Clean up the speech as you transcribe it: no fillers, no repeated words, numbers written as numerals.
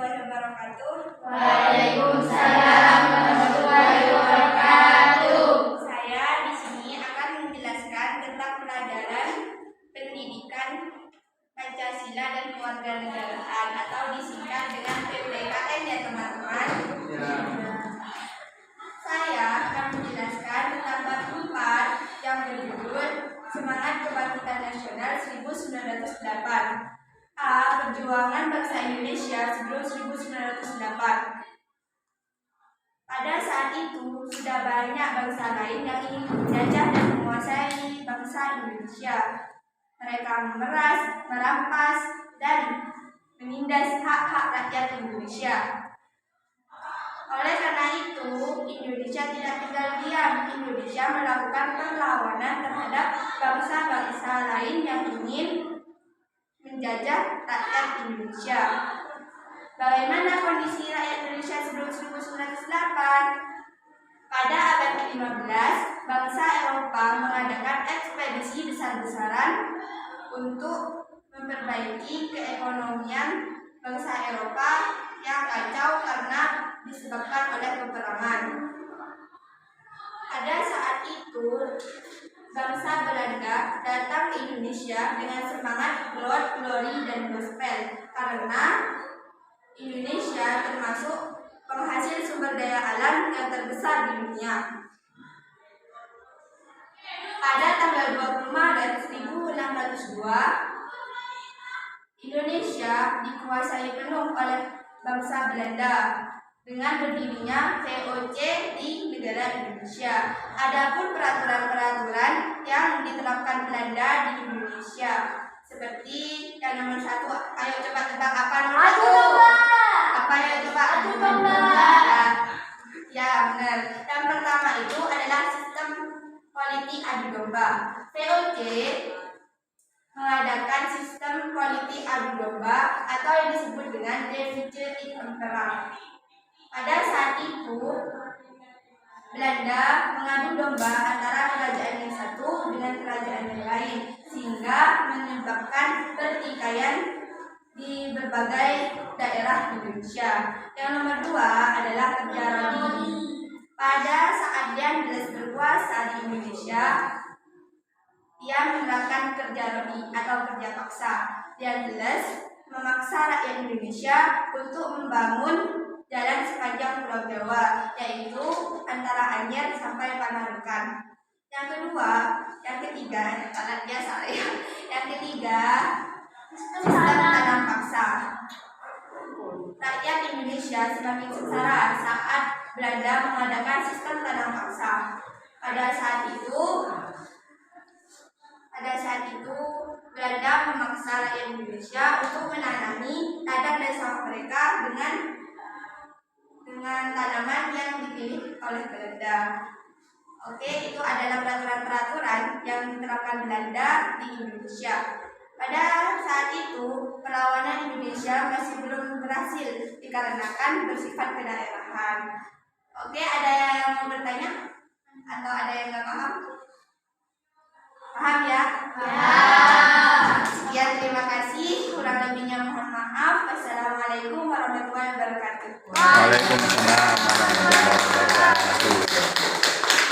warahmatullahi wabarakatuh. Waalaikumsalam warahmatullahi wabarakatuh. Saya di sini akan menjelaskan tentang pelajaran pendidikan Pancasila dan Kewarganegaraan atau disingkat dengan PPKN ya teman-teman. Saya akan menjelaskan tentang bab 4 yang berjudul Semangat Kebangkitan Nasional 1908. A. Perjuangan bangsa Indonesia sebelum 1908. Pada saat itu, sudah banyak bangsa lain yang ingin menjajah dan menguasai bangsa Indonesia. Mereka memeras, merampas, dan menindas hak-hak rakyat Indonesia. Oleh karena itu, Indonesia tidak tinggal diam. Indonesia melakukan perlawanan terhadap bangsa-bangsa lain yang ingin menjajah rakyat Indonesia. Bagaimana kondisi rakyat Indonesia sebelum 1908? Pada abad ke-15, bangsa Eropa mengadakan ekspedisi besar-besaran untuk memperbaiki keekonomian bangsa Eropa yang kacau karena disebabkan oleh peperangan. Pada saat itu, bangsa Belanda datang ke Indonesia dengan semangat glory dan gospel karena Indonesia termasuk penghasil sumber daya alam yang terbesar di dunia. Pada tanggal 20 Maret 1602, Indonesia dikuasai penuh oleh bangsa Belanda dengan berdirinya VOC di negara Indonesia. Adapun peraturan-peraturan yang diterapkan Belanda di Indonesia seperti yang nomor 1, ayo coba tebak apa nomor 1? Apa ya coba? Ya benar. Yang pertama itu adalah sistem politik adu domba. VOC mengadakan sistem politik adu domba atau yang disebut dengan Devise et Impera. Pada saat itu, Belanda mengadu domba antara kerajaan yang satu dengan kerajaan yang lain, sehingga menyebabkan pertikaian di berbagai daerah Indonesia. Yang nomor 2 adalah kerja rodi. Pada saat Dian Beles berkuasa di Indonesia, dia menerapkan kerja rodi atau kerja paksa. Dian Beles memaksa rakyat Indonesia untuk membangun jalan sepanjang Pulau Jawa, yaitu antara Anyer sampai Pangalengan. Yang ketiga, sistem tanam paksa. Rakyat Indonesia semakin sengsara saat Belanda mengadakan sistem tanam paksa. Pada saat itu Belanda memaksa rakyat Indonesia untuk menanami ladang dan sawah mereka dengan tanaman yang dipilih oleh Belanda. Oke, itu adalah peraturan-peraturan yang diterapkan Belanda di Indonesia. Pada saat itu, perlawanan Indonesia masih belum berhasil dikarenakan bersifat kedaerahan. Oke, ada yang mau bertanya? Atau ada yang nggak paham? Paham ya? Sekian, terima kasih. Kurang lebihnya mohon maaf. Wassalamualaikum warahmatullahi wabarakatuh. Waalaikumsalam.